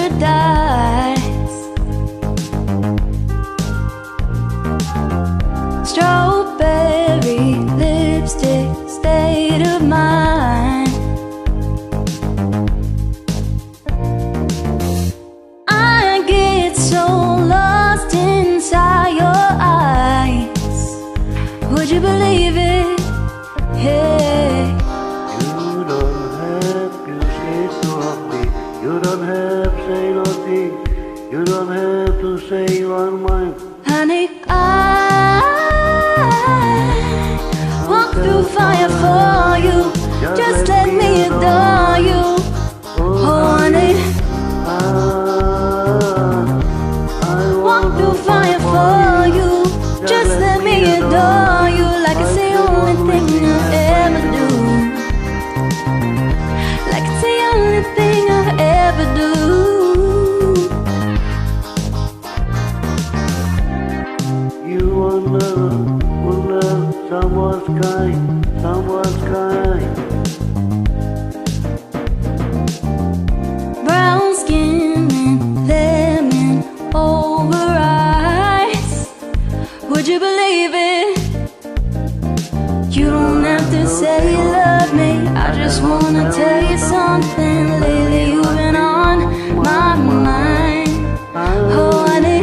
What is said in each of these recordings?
paradise. Strawberry lipstick, state of mind. I get so lost inside your eyes. Would you believe it? Hey. You don't have to say softly. You don't have to say nothing. You don't have to say you are mine. Honey, I walk through fire for you. Just let me adore you. Oh, honey, I walk through fire for you. Just let me adore you. Like it's the only thing I ever do. Like it's the only thing I ever do. You wonder, someone's kind, someone's kind. Brown skin and lemon over eyes. Would you believe it? You don't have to say you love me. I just wanna tell you something. Lately you've been on my mind. Oh, honey,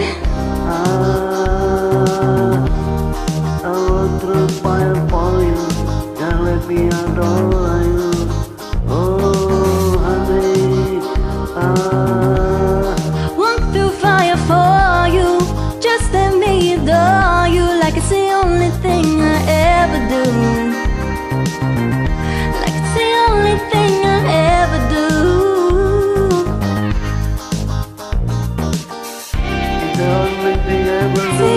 I walk through fire for you. Just let me adore you. Oh, honey, walk through fire for you. Just let me adore you. Like it's the only thing I ever do. Like it's the only thing I ever do. it's the only thing I ever do. It's the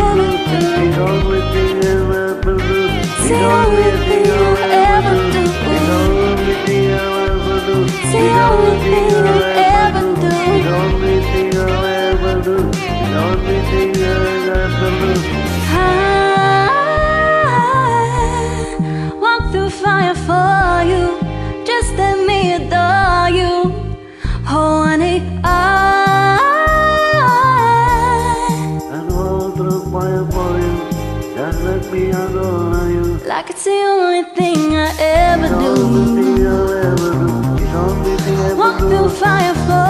only thing I ever do. It's the only thing I ever do. It's the only thing I ever do. It's the only thing I ever do. It's the only thing I ever do. It's the only thing I ever do. I walk through fire for you. Just let me adore you. Oh, honey, And walk through fire for you. Just let me adore you. like it's the only thing I ever It's the only do. thing I ever do. It's the only thing I ever Walk do. through fire for